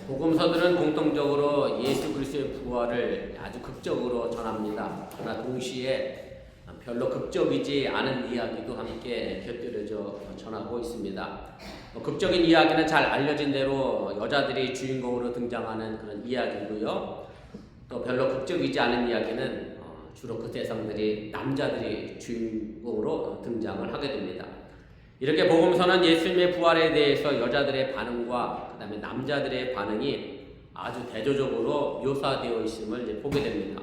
복음서들은 공통적으로 예수 그리스도의 부활을 아주 극적으로 전합니다. 그러나 동시에 별로 극적이지 않은 이야기도 함께 곁들여져 전하고 있습니다. 극적인 이야기는 잘 알려진 대로 여자들이 주인공으로 등장하는 그런 이야기고요. 또 별로 극적이지 않은 이야기는 주로 그 대상들이 남자들이 주인공으로 등장을 하게 됩니다. 이렇게 복음서는 예수님의 부활에 대해서 여자들의 반응과 그 다음에 남자들의 반응이 아주 대조적으로 묘사되어 있음을 보게 됩니다.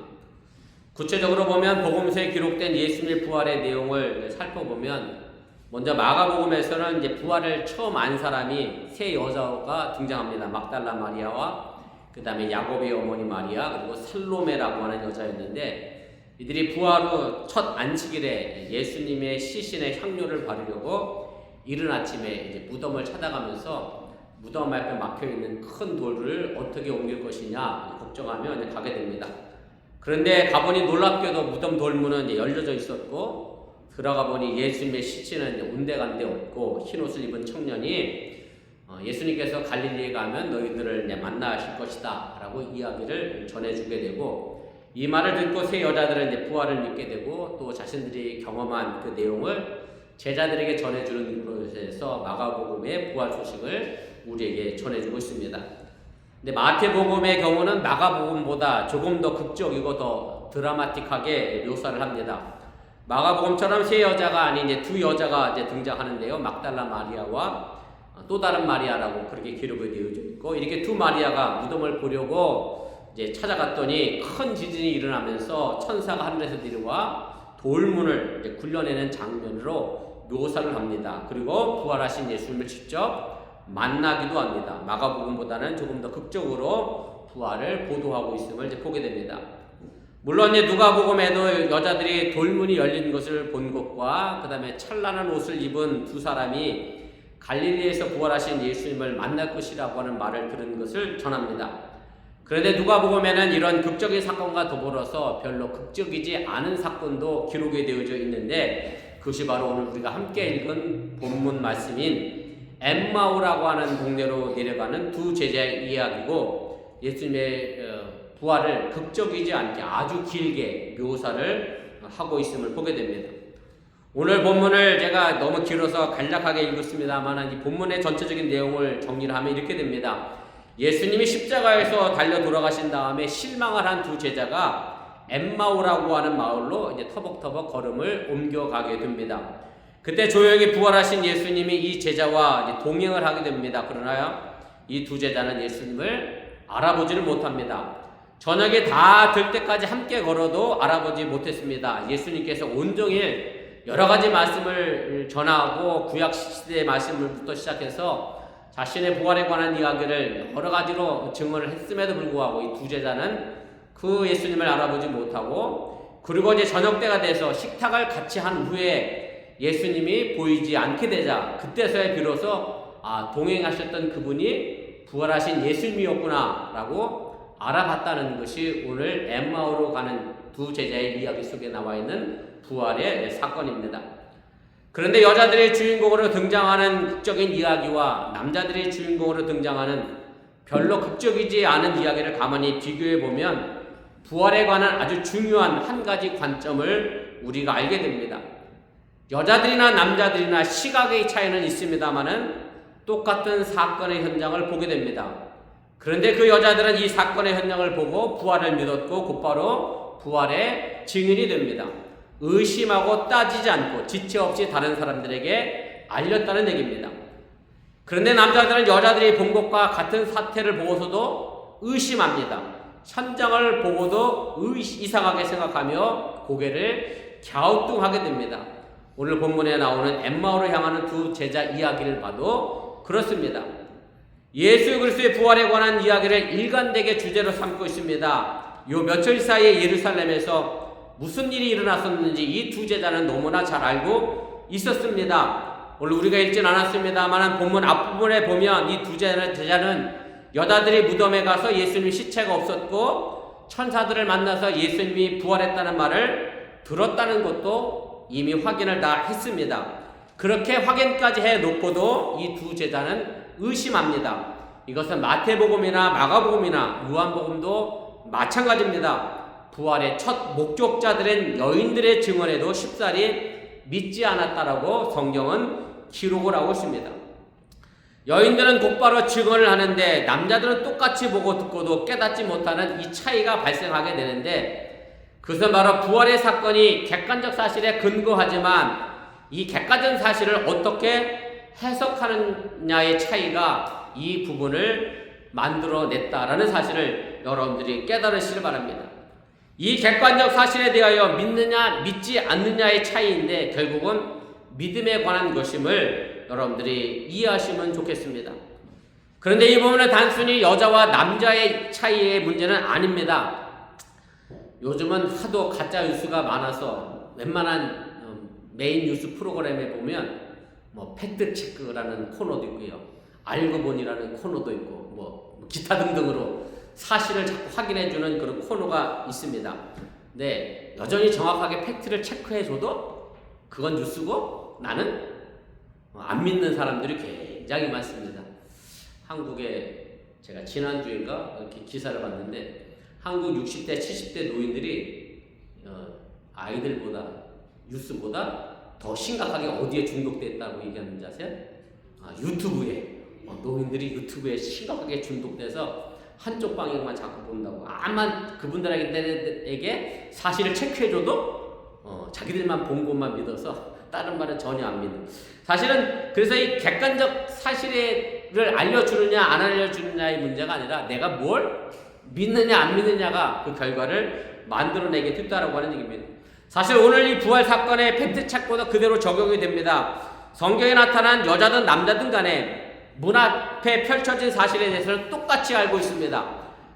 구체적으로 보면 복음서에 기록된 예수님의 부활의 내용을 살펴보면 먼저 마가복음에서는 부활을 처음 안 사람이 세 여자가 등장합니다. 막달라 마리아와 그 다음에 야곱의 어머니 마리아 그리고 살로메라고 하는 여자였는데 이들이 부활 후 첫 안식일에 예수님의 시신의 향료를 바르려고 이른 아침에 무덤을 찾아가면서 무덤 앞에 막혀있는 큰 돌을 어떻게 옮길 것이냐 걱정하며 가게 됩니다. 그런데 가보니 놀랍게도 무덤 돌문은 열려져 있었고 들어가 보니 예수님의 시체는 온데간데 없고 흰옷을 입은 청년이 예수님께서 갈릴리에 가면 너희들을 만나실 것이다 라고 이야기를 전해주게 되고 이 말을 듣고 세 여자들은 부활을 믿게 되고 또 자신들이 경험한 그 내용을 제자들에게 전해주는 것에서 마가복음의 부활 소식을 우리에게 전해주고 있습니다. 근데 마태복음의 경우는 마가복음보다 조금 더 극적이고 더 드라마틱하게 묘사를 합니다. 마가복음처럼 세 여자가 아닌 두 여자가 등장하는데요. 막달라 마리아와 또 다른 마리아라고 그렇게 기록이 되어져 있고 이렇게 두 마리아가 무덤을 보려고 찾아갔더니 큰 지진이 일어나면서 천사가 하늘에서 내려와 돌문을 굴려내는 장면으로 묘사를 합니다. 그리고 부활하신 예수님을 직접 만나기도 합니다. 마가복음보다는 조금 더 극적으로 부활을 보도하고 있음을 보게 됩니다. 물론 누가복음에도 여자들이 돌문이 열린 것을 본 것과 그 다음에 찬란한 옷을 입은 두 사람이 갈릴리에서 부활하신 예수님을 만날 것이라고 하는 말을 들은 것을 전합니다. 그런데 누가복음에는 이런 극적인 사건과 더불어서 별로 극적이지 않은 사건도 기록이 되어져 있는데 그것이 바로 오늘 우리가 함께 읽은 본문 말씀인 엠마오라고 하는 동네로 내려가는 두 제자의 이야기고 예수님의 부활을 극적이지 않게 아주 길게 묘사를 하고 있음을 보게 됩니다. 오늘 본문을 제가 너무 길어서 간략하게 읽었습니다만 이 본문의 전체적인 내용을 정리를 하면 이렇게 됩니다. 예수님이 십자가에서 달려 돌아가신 다음에 실망을 한 두 제자가 엠마오라고 하는 마을로 터벅터벅 걸음을 옮겨가게 됩니다. 그때 조용히 부활하신 예수님이 이 제자와 동행을 하게 됩니다. 그러나 이 두 제자는 예수님을 알아보지를 못합니다. 저녁이 다 될 때까지 함께 걸어도 알아보지 못했습니다. 예수님께서 온종일 여러 가지 말씀을 전하고 구약 시대의 말씀을부터 시작해서 자신의 부활에 관한 이야기를 여러 가지로 증언을 했음에도 불구하고 이 두 제자는 그 예수님을 알아보지 못하고 그리고 저녁 때가 돼서 식탁을 같이 한 후에 예수님이 보이지 않게 되자 그때서야 비로소 동행하셨던 그분이 부활하신 예수님이었구나 라고 알아봤다는 것이 오늘 엠마오로 가는 두 제자의 이야기 속에 나와 있는 부활의 사건입니다. 그런데 여자들의 주인공으로 등장하는 극적인 이야기와 남자들의 주인공으로 등장하는 별로 극적이지 않은 이야기를 가만히 비교해 보면 부활에 관한 아주 중요한 한 가지 관점을 우리가 알게 됩니다. 여자들이나 남자들이나 시각의 차이는 있습니다만은 똑같은 사건의 현장을 보게 됩니다. 그런데 그 여자들은 이 사건의 현장을 보고 부활을 믿었고 곧바로 부활의 증인이 됩니다. 의심하고 따지지 않고 지체 없이 다른 사람들에게 알렸다는 얘기입니다. 그런데 남자들은 여자들이 본 것과 같은 사태를 보고서도 의심합니다. 현장을 보고도 이상하게 생각하며 고개를 갸우뚱하게 됩니다. 오늘 본문에 나오는 엠마오로 향하는 두 제자 이야기를 봐도 그렇습니다. 예수 그리스도의 부활에 관한 이야기를 일관되게 주제로 삼고 있습니다. 요 며칠 사이에 예루살렘에서 무슨 일이 일어났었는지 이 두 제자는 너무나 잘 알고 있었습니다. 오늘 우리가 읽진 않았습니다만 본문 앞부분에 보면 이 두 제자는 여자들이 무덤에 가서 예수님 시체가 없었고 천사들을 만나서 예수님이 부활했다는 말을 들었다는 것도 이미 확인을 다 했습니다. 그렇게 확인까지 해놓고도 이 두 제자는 의심합니다. 이것은 마태복음이나 마가복음이나 요한복음도 마찬가지입니다. 부활의 첫 목격자들인 여인들의 증언에도 쉽사리 믿지 않았다라고 성경은 기록을 하고 있습니다. 여인들은 곧바로 증언을 하는데 남자들은 똑같이 보고 듣고도 깨닫지 못하는 이 차이가 발생하게 되는데, 그것은 바로 부활의 사건이 객관적 사실에 근거하지만 이 객관적 사실을 어떻게 해석하느냐의 차이가 이 부분을 만들어냈다라는 사실을 여러분들이 깨달으시길 바랍니다. 이 객관적 사실에 대하여 믿느냐 믿지 않느냐의 차이인데 결국은 믿음에 관한 것임을 여러분들이 이해하시면 좋겠습니다. 그런데 이 부분은 단순히 여자와 남자의 차이의 문제는 아닙니다. 요즘은 하도 가짜 뉴스가 많아서 웬만한 메인 뉴스 프로그램에 보면 뭐 팩트체크라는 코너도 있고요, 알고 보니라는 코너도 있고 뭐 기타 등등으로 사실을 자꾸 확인해주는 그런 코너가 있습니다. 네, 여전히 정확하게 팩트를 체크해줘도 그건 뉴스고 나는 안 믿는 사람들이 굉장히 많습니다. 한국에 제가 지난주인가 이렇게 기사를 봤는데 한국 60대 70대 노인들이 아이들보다 뉴스보다 더 심각하게 어디에 중독됐다고 얘기하는지 아세요? 유튜브에. 노인들이 유튜브에 심각하게 중독돼서 한쪽 방향만 자꾸 본다고. 아만 그분들에게 사실을 체크해줘도 자기들만 본 것만 믿어서 다른 말은 전혀 안 믿는. 사실은 그래서 이 객관적 사실을 알려주느냐 안 알려주느냐의 문제가 아니라 내가 뭘 믿느냐 안 믿느냐가 그 결과를 만들어내게 됐다라고 하는 얘기입니다. 사실 오늘 이 부활 사건의 팩트 체크도 그대로 적용이 됩니다. 성경에 나타난 여자든 남자든 간에 문 앞에 펼쳐진 사실에 대해서는 똑같이 알고 있습니다.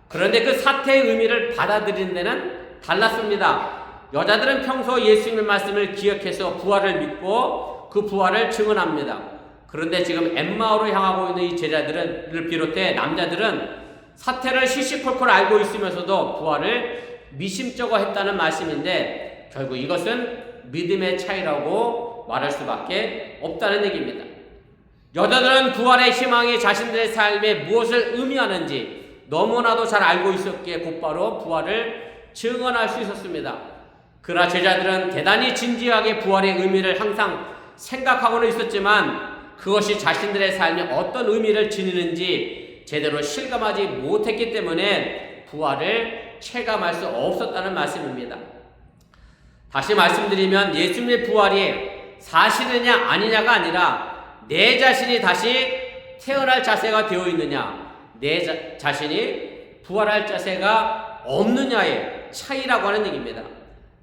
그런데 그 사태의 의미를 받아들이는 데는 달랐습니다. 여자들은 평소 예수님의 말씀을 기억해서 부활을 믿고 그 부활을 증언합니다. 그런데 지금 엠마오로 향하고 있는 이 제자들을 비롯해 남자들은 사태를 시시콜콜 알고 있으면서도 부활을 미심쩍어 했다는 말씀인데 결국 이것은 믿음의 차이라고 말할 수밖에 없다는 얘기입니다. 여자들은 부활의 희망이 자신들의 삶에 무엇을 의미하는지 너무나도 잘 알고 있었기에 곧바로 부활을 증언할 수 있었습니다. 그러나 제자들은 대단히 진지하게 부활의 의미를 항상 생각하고는 있었지만 그것이 자신들의 삶에 어떤 의미를 지니는지 제대로 실감하지 못했기 때문에 부활을 체감할 수 없었다는 말씀입니다. 다시 말씀드리면 예수님의 부활이 사실이냐 아니냐가 아니라 내 자신이 다시 태어날 자세가 되어 있느냐, 내 자신이 부활할 자세가 없느냐의 차이라고 하는 얘기입니다.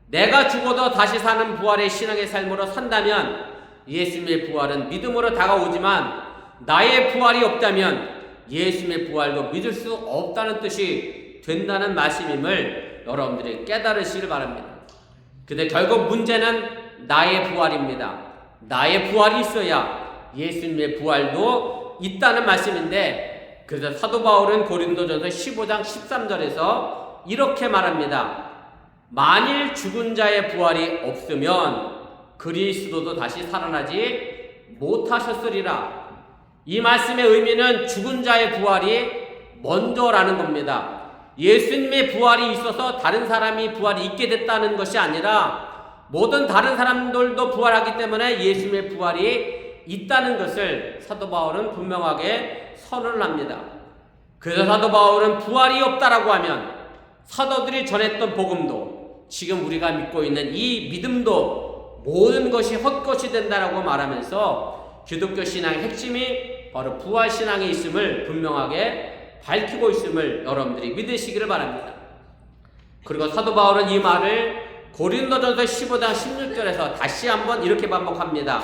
내가 죽어도 다시 사는 부활의 신앙의 삶으로 산다면 예수님의 부활은 믿음으로 다가오지만 나의 부활이 없다면 예수님의 부활도 믿을 수 없다는 뜻이 된다는 말씀임을 여러분들이 깨달으시길 바랍니다. 근데 결국 문제는 나의 부활입니다. 나의 부활이 있어야 예수님의 부활도 있다는 말씀인데, 그래서 사도 바울은 고린도전서 15장 13절에서 이렇게 말합니다. 만일 죽은 자의 부활이 없으면 그리스도도 다시 살아나지 못하셨으리라. 이 말씀의 의미는 죽은 자의 부활이 먼저라는 겁니다. 예수님의 부활이 있어서 다른 사람이 부활이 있게 됐다는 것이 아니라 모든 다른 사람들도 부활하기 때문에 예수님의 부활이 있다는 것을 사도 바울은 분명하게 선언을 합니다. 그래서 사도 바울은 부활이 없다라고 하면 사도들이 전했던 복음도 지금 우리가 믿고 있는 이 믿음도 모든 것이 헛것이 된다라고 말하면서 기독교 신앙의 핵심이 바로 부활 신앙에 있음을 분명하게 밝히고 있음을 여러분들이 믿으시기를 바랍니다. 그리고 사도 바울은 이 말을 고린도전서 15장 16절에서 다시 한번 이렇게 반복합니다.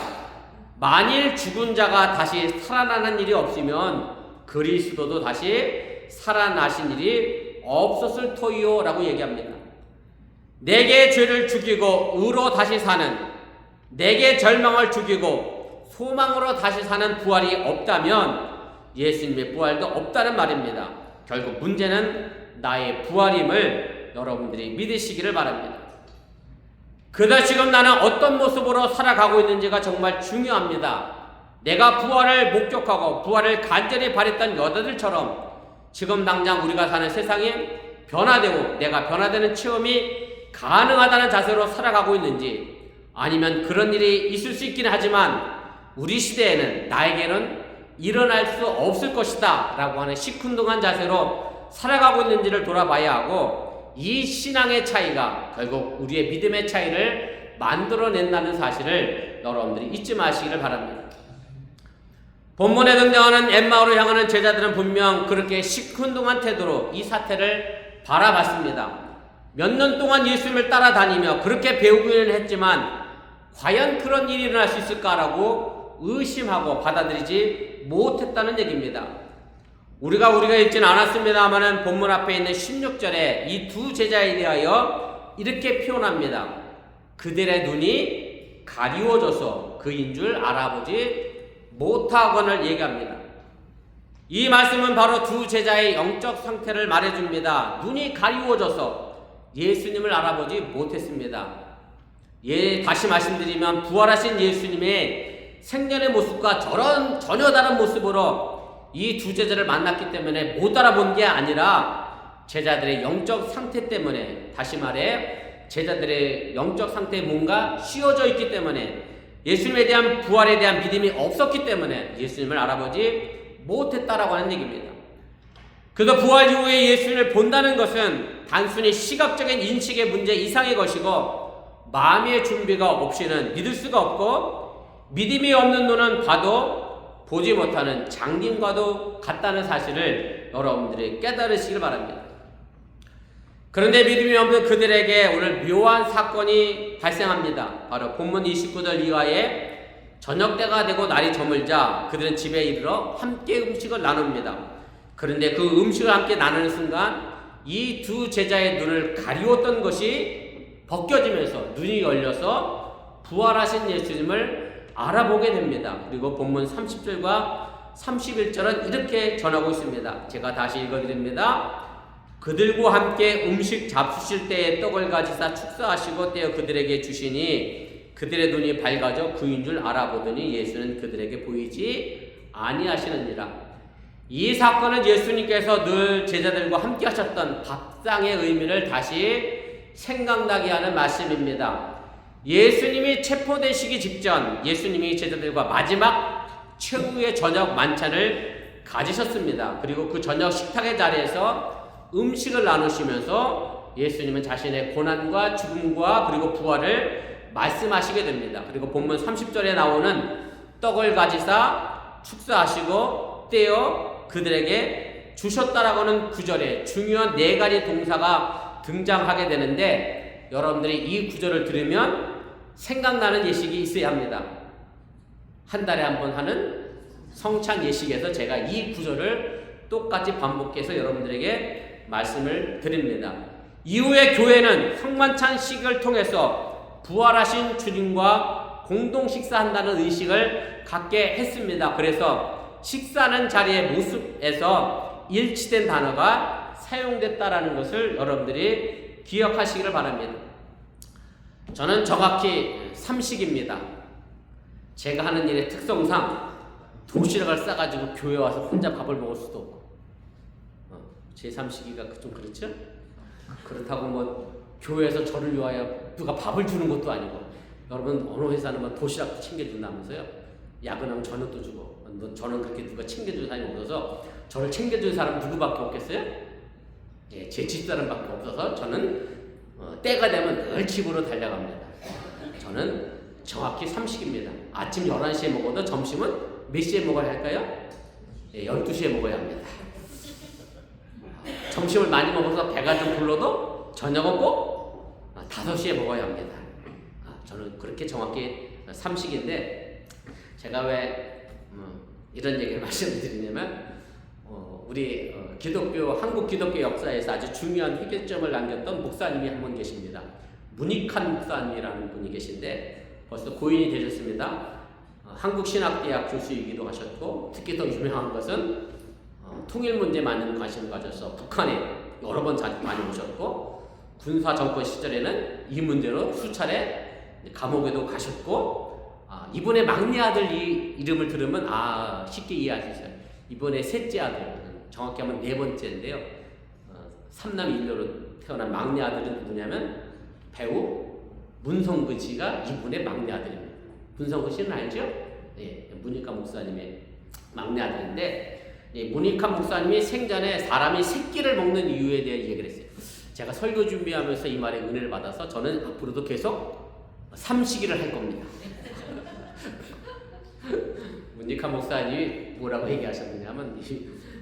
만일 죽은 자가 다시 살아나는 일이 없으면 그리스도도 다시 살아나신 일이 없었을 터이요 라고 얘기합니다. 내게 죄를 죽이고 의로 다시 사는, 내게 절망을 죽이고 소망으로 다시 사는 부활이 없다면 예수님의 부활도 없다는 말입니다. 결국 문제는 나의 부활임을 여러분들이 믿으시기를 바랍니다. 그다 지금 나는 어떤 모습으로 살아가고 있는지가 정말 중요합니다. 내가 부활을 목격하고 부활을 간절히 바랬던 여자들처럼 지금 당장 우리가 사는 세상에 변화되고 내가 변화되는 체험이 가능하다는 자세로 살아가고 있는지, 아니면 그런 일이 있을 수 있긴 하지만 우리 시대에는 나에게는 일어날 수 없을 것이다 라고 하는 시큰둥한 자세로 살아가고 있는지를 돌아봐야 하고, 이 신앙의 차이가 결국 우리의 믿음의 차이를 만들어낸다는 사실을 여러분들이 잊지 마시기를 바랍니다. 본문에 등장하는 엠마오를 향하는 제자들은 분명 그렇게 시큰둥한 태도로 이 사태를 바라봤습니다. 몇 년 동안 예수님을 따라다니며 그렇게 배우기는 했지만 과연 그런 일이 일어날 수 있을까라고 의심하고 받아들이지 못했다는 얘기입니다. 우리가 읽지는 않았습니다만은 본문 앞에 있는 16절에 이 두 제자에 대하여 이렇게 표현합니다. 그들의 눈이 가리워져서 그인 줄 알아보지 못하거늘 얘기합니다. 이 말씀은 바로 두 제자의 영적 상태를 말해줍니다. 눈이 가리워져서 예수님을 알아보지 못했습니다. 다시 말씀드리면 부활하신 예수님의 생전의 모습과 전혀 다른 모습으로 이 두 제자를 만났기 때문에 못 알아본 게 아니라 제자들의 영적 상태 때문에, 다시 말해 제자들의 영적 상태에 뭔가 씌워져 있기 때문에, 예수님에 대한 부활에 대한 믿음이 없었기 때문에 예수님을 알아보지 못했다라고 하는 얘기입니다. 그래서 부활 이후에 예수님을 본다는 것은 단순히 시각적인 인식의 문제 이상의 것이고, 마음의 준비가 없이는 믿을 수가 없고, 믿음이 없는 눈은 봐도 보지 못하는 장님과도 같다는 사실을 여러분들이 깨달으시길 바랍니다. 그런데 믿음이 없는 그들에게 오늘 묘한 사건이 발생합니다. 바로 본문 29절 이하에 저녁 때가 되고 날이 저물자 그들은 집에 이르러 함께 음식을 나눕니다. 그런데 그 음식을 함께 나누는 순간 이 두 제자의 눈을 가리웠던 것이 벗겨지면서 눈이 열려서 부활하신 예수님을 알아보게 됩니다. 그리고 본문 30절과 31절은 이렇게 전하고 있습니다. 제가 다시 읽어드립니다. 그들과 함께 음식 잡수실 때에 떡을 가지사 축사하시고 떼어 그들에게 주시니 그들의 눈이 밝아져 그인 줄 알아보더니 예수는 그들에게 보이지 아니하시느니라. 이 사건은 예수님께서 늘 제자들과 함께 하셨던 밥상의 의미를 다시 생각나게 하는 말씀입니다. 예수님이 체포되시기 직전 예수님이 제자들과 마지막 최후의 저녁 만찬을 가지셨습니다. 그리고 그 저녁 식탁의 자리에서 음식을 나누시면서 예수님은 자신의 고난과 죽음과 그리고 부활을 말씀하시게 됩니다. 그리고 본문 30절에 나오는 떡을 가지사 축사하시고 떼어 그들에게 주셨다라고 하는 구절에 중요한 네 가지 동사가 등장하게 되는데, 여러분들이 이 구절을 들으면 생각나는 예식이 있어야 합니다. 한 달에 한 번 하는 성찬 예식에서 제가 이 구절을 똑같이 반복해서 여러분들에게 말씀을 드립니다. 이후에 교회는 성만찬식을 통해서 부활하신 주님과 공동 식사한다는 의식을 갖게 했습니다. 그래서 식사하는 자리의 모습에서 일치된 단어가 사용됐다라는 것을 여러분들이 기억하시기를 바랍니다. 저는 정확히 삼식입니다. 제가 하는 일의 특성상 도시락을 싸가지고 교회 와서 혼자 밥을 먹을 수도 없고, 제 삼식이가 좀 그렇죠? 그렇다고 뭐 교회에서 저를 위하여 누가 밥을 주는 것도 아니고, 여러분 어느 회사는 뭐 도시락도 챙겨준다면서요? 야근하면 저녁도 주고, 저는 그렇게 누가 챙겨줄 사람이 없어서, 저를 챙겨줄 사람 누구밖에 없겠어요? 예, 제 집사람밖에 없어서 저는 때가 되면 늘 집으로 달려갑니다. 저는 정확히 삼식입니다. 아침 11시에 먹어도 점심은 몇 시에 먹어야 할까요? 예, 12시에 먹어야 합니다. 점심을 많이 먹어서 배가 좀 불러도 저녁은 꼭 5시에 먹어야 합니다. 저는 그렇게 정확히 삼식인데, 제가 왜 이런 얘기를 말씀드리냐면, 우리 한국 기독교 역사에서 아주 중요한 해결점을 남겼던 목사님이 한 분 계십니다. 문익환 목사님이라는 분이 계신데 벌써 고인이 되셨습니다. 한국신학대학 교수이기도 하셨고, 특히 더 유명한 것은 통일 문제 많은 관심을 가져서 북한에 여러 번 자주 다녀오셨고, 군사 정권 시절에는 이 문제로 수차례 감옥에도 가셨고, 이분의 막내 아들 이름을 들으면 쉽게 이해할 수 있어요. 이번에 셋째 아들, 정확히 하면 네 번째인데요. 삼남 일녀로 태어난 막내 아들은 누구냐면 배우 문성근 씨가 이분의 막내 아들입니다. 문성근 씨는 알죠? 예, 문익환 목사님의 막내 아들인데, 문익환 목사님이 생전에 사람이 새끼를 먹는 이유에 대해 얘기를 했어요. 제가 설교 준비하면서 이 말에 은혜를 받아서 저는 앞으로도 계속 삼시기를 할 겁니다. 문익환 목사님이 뭐라고 얘기하셨느냐면,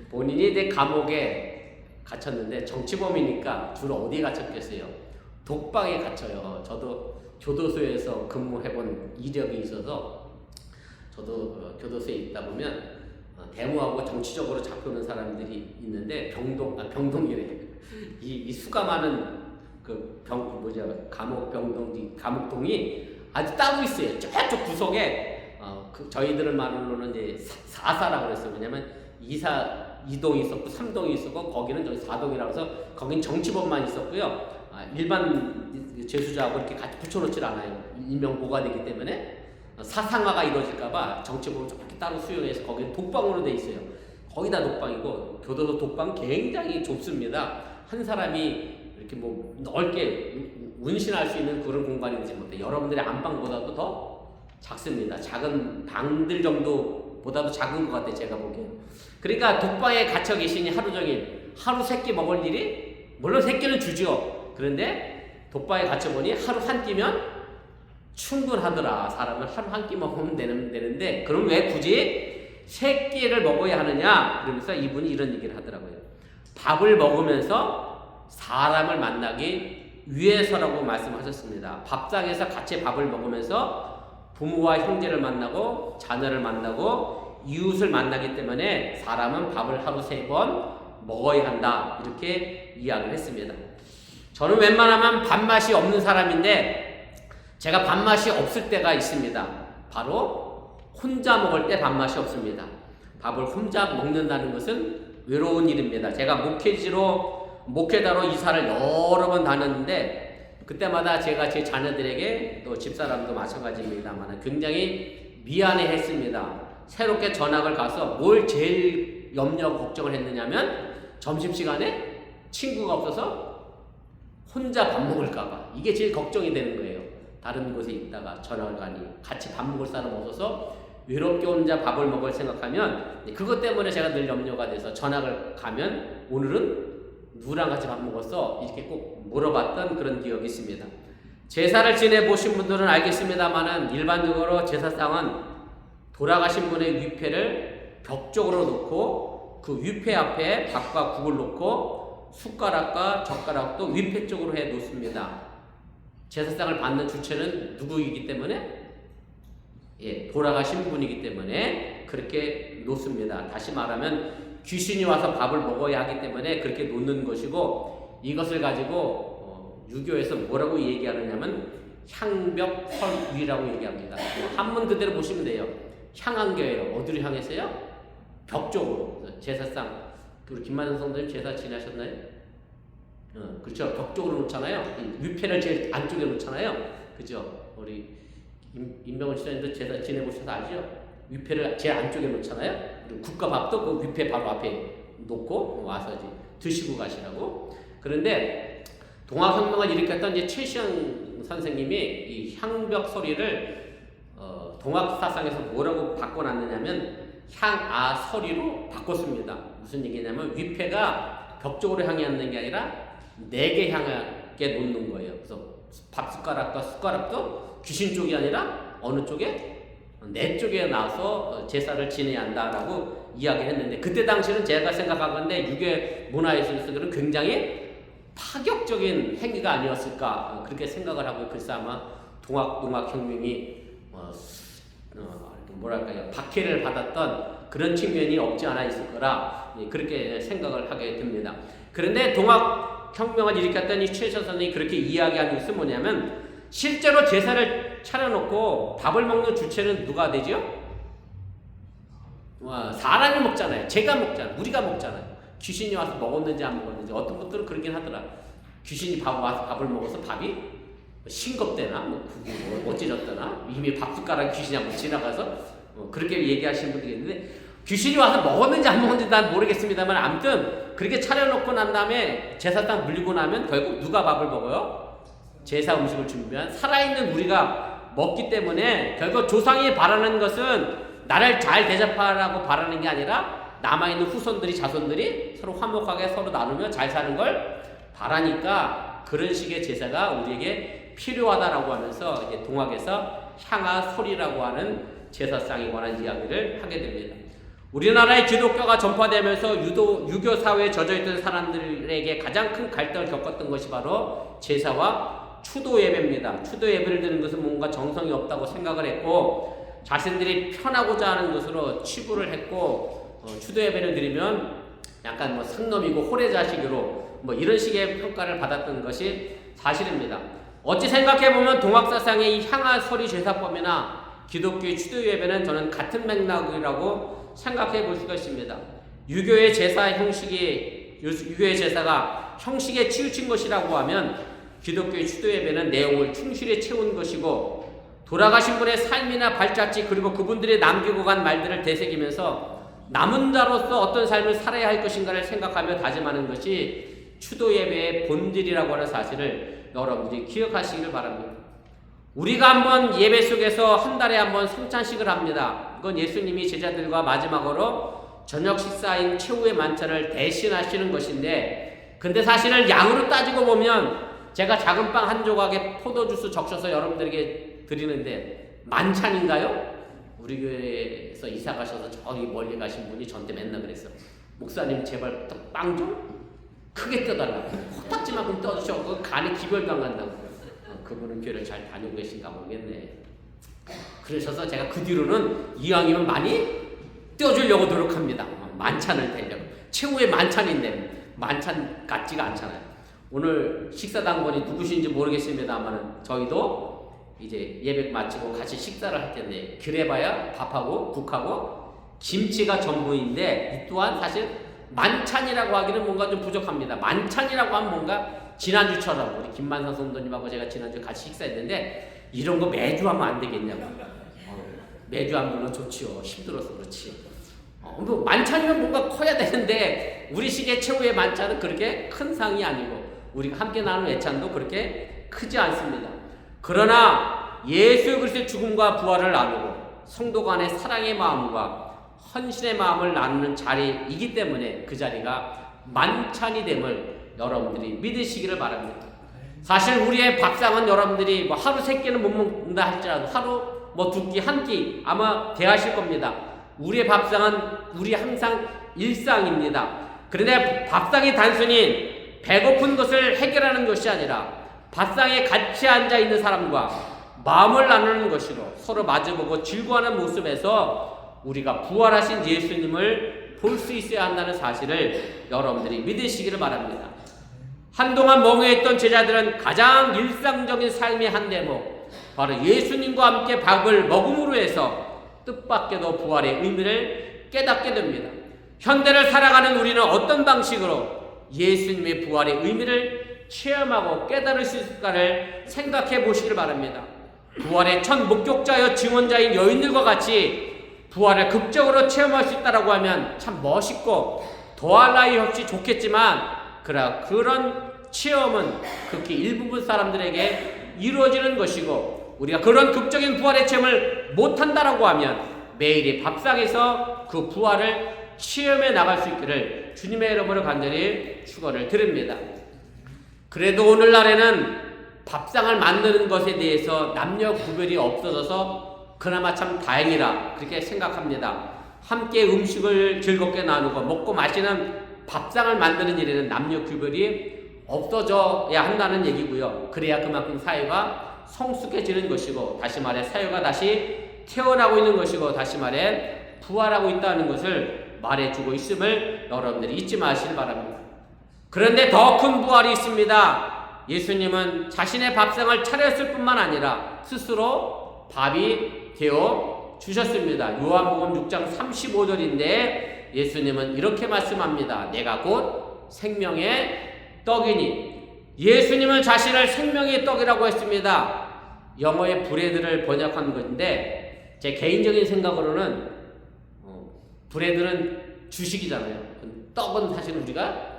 본인이 내 감옥에 갇혔는데 정치범이니까 주로 어디에 갇혔겠어요? 독방에 갇혀요. 저도 교도소에서 근무해본 이력이 있어서, 저도 교도소에 있다 보면 데모하고 정치적으로 잡혀오는 사람들이 있는데, 병동이래. 이 수가 많은 감옥 감옥동이 아주 따로 있어요. 저쪽 구석에 저희들 말로는 이제 4사라고 그랬어요. 왜냐면 2동이 있었고 3동이 있었고, 거기는 저기 4동이라고 해서 거긴 정치범만 있었고요. 일반 재수자하고 이렇게 같이 붙여놓질 않아요. 일명 보관되기 때문에 사상화가 이루어질까봐 정치범을 저렇게 따로 수용해서 거기는 독방으로 돼 있어요. 거의 다 독방이고, 교도소 독방 굉장히 좁습니다. 한 사람이 이렇게 뭐 넓게 운신할 수 있는 그런 공간이 되지 못해. 여러분들의 안방보다도 더 작습니다. 작은 방들 정도보다도 작은 것 같아요, 제가 보기엔. 그러니까 독방에 갇혀 계시니 하루 종일 하루 세끼 먹을 일이, 물론 세끼는 주죠. 그런데 독방에 갇혀보니 하루 한 끼면 충분하더라. 사람은 하루 한 끼 먹으면 되는데 그럼 왜 굳이 세 끼를 먹어야 하느냐? 그러면서 이분이 이런 얘기를 하더라고요. 밥을 먹으면서 사람을 만나기 위해서라고 말씀하셨습니다. 밥상에서 같이 밥을 먹으면서 부모와 형제를 만나고 자녀를 만나고 이웃을 만나기 때문에 사람은 밥을 하루 3번 먹어야 한다. 이렇게 이야기를 했습니다. 저는 웬만하면 밥맛이 없는 사람인데, 제가 밥맛이 없을 때가 있습니다. 바로 혼자 먹을 때 밥맛이 없습니다. 밥을 혼자 먹는다는 것은 외로운 일입니다. 제가 목회자로 이사를 여러 번 다녔는데, 그때마다 제가 제 자녀들에게, 또 집사람도 마찬가지입니다만 굉장히 미안해 했습니다. 새롭게 전학을 가서 뭘 제일 염려 걱정을 했느냐면, 점심시간에 친구가 없어서 혼자 밥 먹을까봐. 이게 제일 걱정이 되는 거예요. 다른 곳에 있다가 전학을 가니 같이 밥 먹을 사람 없어서 외롭게 혼자 밥을 먹을 생각하면, 그것 때문에 제가 늘 염려가 돼서 전학을 가면 오늘은 누구랑 같이 밥 먹었어? 이렇게 꼭 물어봤던 그런 기억이 있습니다. 제사를 지내보신 분들은 알겠습니다만은, 일반적으로 제사상은 돌아가신 분의 위패를 벽 쪽으로 놓고 그 위패 앞에 밥과 국을 놓고 숟가락과 젓가락도 위패 쪽으로 해 놓습니다. 제사상을 받는 주체는 누구이기 때문에? 돌아가신 분이기 때문에 그렇게 놓습니다. 다시 말하면 귀신이 와서 밥을 먹어야 하기 때문에 그렇게 놓는 것이고, 이것을 가지고 유교에서 뭐라고 얘기하느냐면 향벽설위라고 얘기합니다. 한문 그대로 보시면 돼요. 향한교예요. 어디로 향해서요? 벽 쪽으로. 제사상, 우리 김만성 성도님 제사 지내셨나요? 그렇죠. 벽 쪽으로 놓잖아요. 위패를 제일 안쪽에 놓잖아요. 그죠? 우리 임병원 시장님도 제사 지내보셔서 알죠? 위패를 제일 안쪽에 놓잖아요. 그리고 국가밥도 그 위패 바로 앞에 놓고 와서 이제 드시고 가시라고. 그런데 동학혁명을 일으켰던 이제 최시영 선생님이 이 향벽 소리를 동학 사상에서 뭐라고 바꿔놨느냐면 향아서리로 바꿨습니다. 무슨 얘기냐면 위패가 벽 쪽으로 향해 있는 게 아니라 내게 향하게 놓는 거예요. 그래서 밥 숟가락과 숟가락도 귀신 쪽이 아니라 어느 쪽에? 내 쪽에 나와서 제사를 지내야 한다라고 이야기를 했는데, 그때 당시는 제가 생각한 건데 유교 문화에서는 굉장히 파격적인 행위가 아니었을까, 그렇게 생각을 하고, 글쎄 아마 동학혁명이 뭐랄까요, 박해를 받았던 그런 측면이 없지 않아 있을 거라 그렇게 생각을 하게 됩니다. 그런데 동학혁명을 일으켰던 이 최시영 선생님이 그렇게 이야기하는 것은 뭐냐면, 실제로 제사를 차려놓고 밥을 먹는 주체는 누가 되죠? 사람이 먹잖아요. 제가 먹잖아요. 우리가 먹잖아요. 귀신이 와서 먹었는지 안 먹었는지. 어떤 분들은 그러긴 하더라. 귀신이 와서 밥을 먹어서 밥이 싱겁대나 그게 어찌졌더나 이미 밥숟가락 귀신이 한번 지나가서 그렇게 얘기하시는 분들이 있는데, 귀신이 와서 먹었는지 안 먹었는지 난 모르겠습니다만 아무튼 그렇게 차려놓고 난 다음에 제사상 물리고 나면 결국 누가 밥을 먹어요? 제사 음식을 준비한 살아있는 우리가 먹기 때문에 결국 조상이 바라는 것은 나를 잘 대접하라고 바라는 게 아니라 남아있는 후손들이 자손들이 서로 화목하게 서로 나누며 잘 사는 걸 바라니까 그런 식의 제사가 우리에게 필요하다라고 하면서 이제 동학에서 향하솔이라고 하는 제사상에 관한 이야기를 하게 됩니다. 우리나라의 기독교가 전파되면서 유교 사회에 젖어있던 사람들에게 가장 큰 갈등을 겪었던 것이 바로 제사와 추도 예배입니다. 추도 예배를 드리는 것은 뭔가 정성이 없다고 생각을 했고 자신들이 편하고자 하는 것으로 치부를 했고 추도 예배를 드리면 약간 뭐 상놈이고 호래자식으로 뭐 이런 식의 평가를 받았던 것이 사실입니다. 어찌 생각해보면 동학사상의 이 향하소리 제사법이나 기독교의 추도 예배는 저는 같은 맥락이라고 생각해 볼 수가 있습니다. 유교의 제사 형식이, 유교의 제사가 형식에 치우친 것이라고 하면 기독교의 추도 예배는 내용을 충실히 채운 것이고 돌아가신 분의 삶이나 발자취 그리고 그분들이 남기고 간 말들을 되새기면서 남은 자로서 어떤 삶을 살아야 할 것인가를 생각하며 다짐하는 것이 추도 예배의 본질이라고 하는 사실을 여러분들이 기억하시길 바랍니다. 우리가 한번 예배 속에서 한 달에 한번 성찬식을 합니다. 이건 예수님이 제자들과 마지막으로 저녁 식사인 최후의 만찬을 대신하시는 것인데, 근데 사실은 양으로 따지고 보면 제가 작은 빵 한 조각에 포도주스 적셔서 여러분들에게 드리는데 만찬인가요? 우리 교회에서 이사 가셔서 저기 멀리 가신 분이 저한테 맨날 그랬어. 목사님 제발 빵 좀 크게 떠달라고. 코딱지만큼 떠주셔. 그 간에 기별도 안 간다고. 그분은 교회를 잘 다니고 계신가 모르겠네. 그러셔서 제가 그 뒤로는 이왕이면 많이 떼어주려고 노력합니다. 만찬을 되려고. 최후의 만찬인데 만찬 같지가 않잖아요. 오늘 식사당번이 누구신지 모르겠습니다만 저희도 이제 예배 마치고 같이 식사를 할 텐데 그래봐야 밥하고 국하고 김치가 전부인데 이 또한 사실 만찬이라고 하기는 뭔가 좀 부족합니다. 만찬이라고 하면 뭔가 지난주처럼 우리 김만상 성도님하고 제가 지난주에 같이 식사했는데 이런 거 매주 하면 안 되겠냐고. 매주 하면 물론 좋지요. 힘들어서 그렇지. 뭐 만찬이면 뭔가 커야 되는데 우리식의 최후의 만찬은 그렇게 큰 상이 아니고 우리가 함께 나누는 애찬도 그렇게 크지 않습니다. 그러나 예수 그리스도의 죽음과 부활을 나누고 성도 간의 사랑의 마음과 헌신의 마음을 나누는 자리이기 때문에 그 자리가 만찬이 됨을 여러분들이 믿으시기를 바랍니다. 사실 우리의 밥상은 여러분들이 뭐 하루 세 끼는 못 먹는다 할지라도 하루 뭐 두 끼, 한 끼 아마 대하실 겁니다. 우리의 밥상은 우리 항상 일상입니다. 그런데 밥상이 단순히 배고픈 것을 해결하는 것이 아니라 밥상에 같이 앉아 있는 사람과 마음을 나누는 것으로 서로 마주보고 즐거워하는 모습에서 우리가 부활하신 예수님을 볼 수 있어야 한다는 사실을 여러분들이 믿으시기를 바랍니다. 한동안 멍해있던 제자들은 가장 일상적인 삶의 한 대목, 바로 예수님과 함께 밥을 먹음으로 해서 뜻밖에도 부활의 의미를 깨닫게 됩니다. 현대를 살아가는 우리는 어떤 방식으로 예수님의 부활의 의미를 체험하고 깨달을 수 있을까를 생각해 보시길 바랍니다. 부활의 첫 목격자여 증언자인 여인들과 같이 부활을 극적으로 체험할 수 있다고 하면 참 멋있고 더할 나위 없이 좋겠지만 그런 체험은 극히 일부분 사람들에게 이루어지는 것이고 우리가 그런 극적인 부활의 체험을 못한다라고 하면 매일의 밥상에서 그 부활을 체험해 나갈 수 있기를 주님의 이름으로 간절히 축원을 드립니다. 그래도 오늘날에는 밥상을 만드는 것에 대해서 남녀 구별이 없어져서 그나마 참 다행이라 그렇게 생각합니다. 함께 음식을 즐겁게 나누고 먹고 마시는 밥상을 만드는 일에는 남녀 구별이 없어져야 한다는 얘기고요. 그래야 그만큼 사회가 성숙해지는 것이고 다시 말해 사회가 다시 태어나고 있는 것이고 다시 말해 부활하고 있다는 것을 말해주고 있음을 여러분들이 잊지 마시길 바랍니다. 그런데 더 큰 부활이 있습니다. 예수님은 자신의 밥상을 차렸을 뿐만 아니라 스스로 밥이 되어 주셨습니다. 요한복음 6장 35절인데 예수님은 이렇게 말씀합니다. 내가 곧 생명의 떡이니 예수님은 자신을 생명의 떡이라고 했습니다. 영어의 브레드를 번역한 건데 제 개인적인 생각으로는 브레드는 주식이잖아요. 떡은 사실 우리가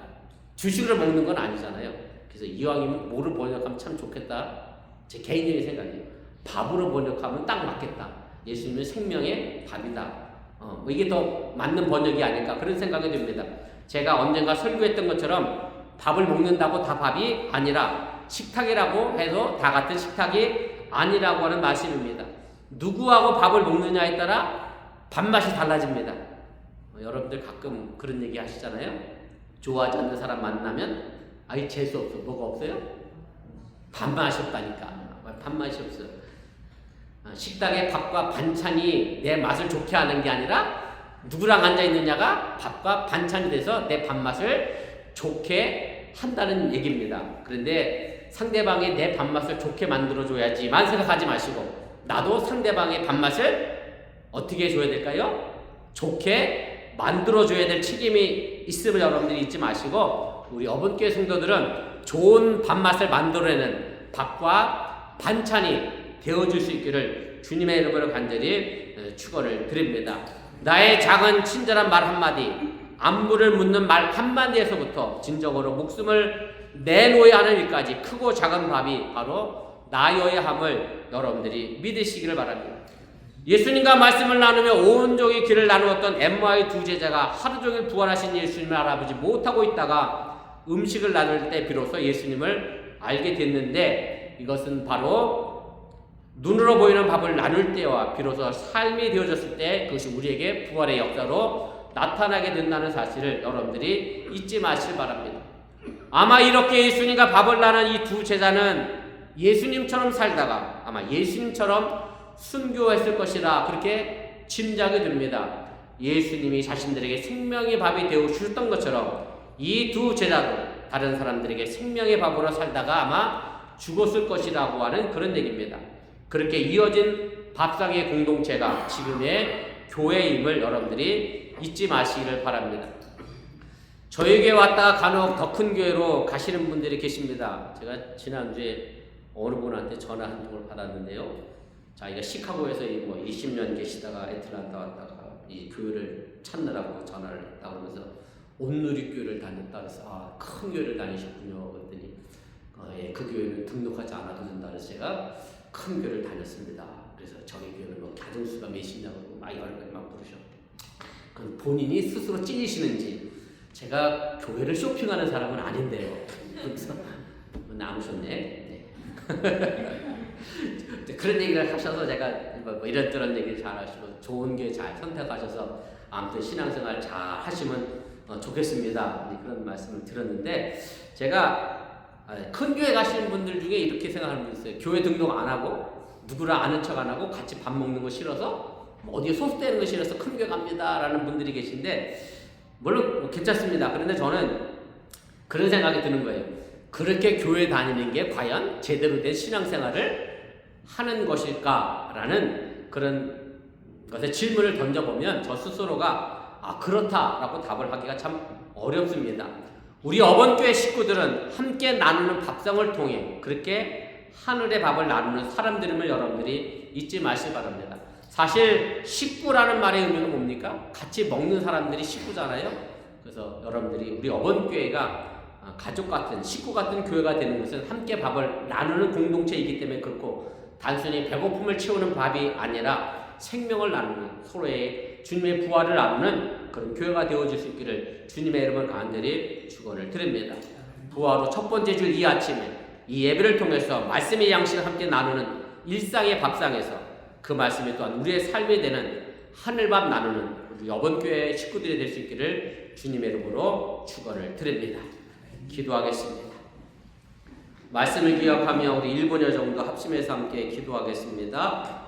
주식으로 먹는 건 아니잖아요. 그래서 이왕이면 뭐를 번역하면 참 좋겠다. 제 개인적인 생각이에요. 밥으로 번역하면 딱 맞겠다. 예수님은 생명의 밥이다. 이게 더 맞는 번역이 아닐까 그런 생각이 듭니다. 제가 언젠가 설교했던 것처럼 밥을 먹는다고 다 밥이 아니라 식탁이라고 해서 다 같은 식탁이 아니라고 하는 말씀입니다. 누구하고 밥을 먹느냐에 따라 밥맛이 달라집니다. 여러분들 가끔 그런 얘기 하시잖아요. 좋아하지 않는 사람 만나면 아이 재수 없어. 뭐가 없어요? 밥맛이 없다니까. 밥맛이 없어요. 식탁에 밥과 반찬이 내 맛을 좋게 하는 게 아니라 누구랑 앉아있느냐가 밥과 반찬이 돼서 내 밥맛을 좋게 한다는 얘기입니다. 그런데 상대방이 내 밥맛을 좋게 만들어줘야지만 생각하지 마시고 나도 상대방의 밥맛을 어떻게 해줘야 될까요? 좋게 만들어줘야 될 책임이 있음을 여러분들이 잊지 마시고 우리 어본교회 성도들은 좋은 밥맛을 만들어내는 밥과 반찬이 되어줄 수 있기를 주님의 이름으로 간절히 축원을 드립니다. 나의 작은 친절한 말 한마디, 안부를 묻는 말 한마디에서부터 진정으로 목숨을 내놓아야 하는 일까지 크고 작은 밥이 바로 나여야 함을 여러분들이 믿으시기를 바랍니다. 예수님과 말씀을 나누며 온종일 길을 나누었던 엠마의 두 제자가 하루 종일 부활하신 예수님을 알아보지 못하고 있다가 음식을 나눌 때 비로소 예수님을 알게 됐는데 이것은 바로 눈으로 보이는 밥을 나눌 때와 비로소 삶이 되어졌을 때 그것이 우리에게 부활의 역사로 나타나게 된다는 사실을 여러분들이 잊지 마시길 바랍니다. 아마 이렇게 예수님과 밥을 나눈 이 두 제자는 예수님처럼 살다가 아마 예수님처럼 순교했을 것이라 그렇게 짐작이 됩니다. 예수님이 자신들에게 생명의 밥이 되어 주셨던 것처럼 이 두 제자도 다른 사람들에게 생명의 밥으로 살다가 아마 죽었을 것이라고 하는 그런 얘기입니다. 그렇게 이어진 밥상의 공동체가 지금의 교회임을 여러분들이 잊지 마시기를 바랍니다. 저에게 왔다가 간혹 더 큰 교회로 가시는 분들이 계십니다. 제가 지난주에 어느 분한테 전화 한 통을 받았는데요. 자기가 시카고에서 20년 계시다가 애틀란타 왔다가 이 교회를 찾느라고 전화를 했다 그러면서 온누리 교회를 다녔다 그래서 큰 교회를 다니셨군요. 그랬더니 예, 그 교회는 등록하지 않아도 된다 그래서 제가 큰 교회를 다녔습니다. 그래서 저희 교회는 가정수가 몇이냐고 막 이런 막 부르셔. 그 본인이 스스로 찔리시는지 제가 교회를 쇼핑하는 사람은 아닌데요. 그래서 나오셨네. 네. 그런 얘기를 하셔서 제가 뭐 이런저런 얘기를 잘 하시고 좋은 교회 잘 선택하셔서 아무튼 신앙생활 잘 하시면 좋겠습니다. 그런 말씀을 드렸는데 제가 큰 교회 가시는 분들 중에 이렇게 생각하는 분 있어요. 교회 등록 안 하고 누구랑 아는 척 안 하고 같이 밥 먹는 거 싫어서 어디에 소속되는 거 싫어서 큰 교회 갑니다 라는 분들이 계신데 물론 괜찮습니다. 그런데 저는 그런 생각이 드는 거예요. 그렇게 교회 다니는 게 과연 제대로 된 신앙생활을 하는 것일까라는 그런 것에 질문을 던져보면 저 스스로가 그렇다라고 답을 하기가 참 어렵습니다. 우리 어본교회 식구들은 함께 나누는 밥상을 통해 그렇게 하늘의 밥을 나누는 사람들임을 여러분들이 잊지 마시기 바랍니다. 사실 식구라는 말의 의미가 뭡니까? 같이 먹는 사람들이 식구잖아요. 그래서 여러분들이 우리 어본교회가 가족 같은 식구 같은 교회가 되는 것은 함께 밥을 나누는 공동체이기 때문에 그렇고 단순히 배고픔을 채우는 밥이 아니라 생명을 나누는 서로의 주님의 부활을 나누는 그런 교회가 되어질 수 있기를 주님의 이름을 간절히 축원을 드립니다. 부활 후 첫 번째 주 이 아침에 이 예배를 통해서 말씀의 양식을 함께 나누는 일상의 밥상에서 그 말씀이 또한 우리의 삶이 되는 하늘밥 나누는 우리 어본교회 식구들이 될 수 있기를 주님의 이름으로 축원을 드립니다. 기도하겠습니다. 말씀을 기억하며 우리 1분여 정도 합심해서 함께 기도하겠습니다.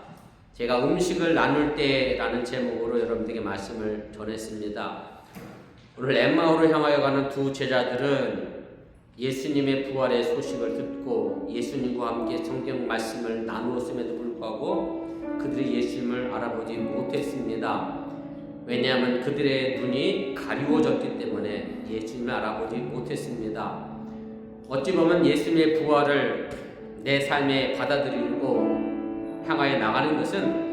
제가 음식을 나눌 때라는 제목으로 여러분들에게 말씀을 전했습니다. 오늘 엠마오를 향하여 가는 두 제자들은 예수님의 부활의 소식을 듣고 예수님과 함께 성경 말씀을 나누었음에도 불구하고 그들이 예수님을 알아보지 못했습니다. 왜냐하면 그들의 눈이 가리워졌기 때문에 예수님을 알아보지 못했습니다. 어찌 보면 예수님의 부활을 내 삶에 받아들이고 향하여 나가는 것은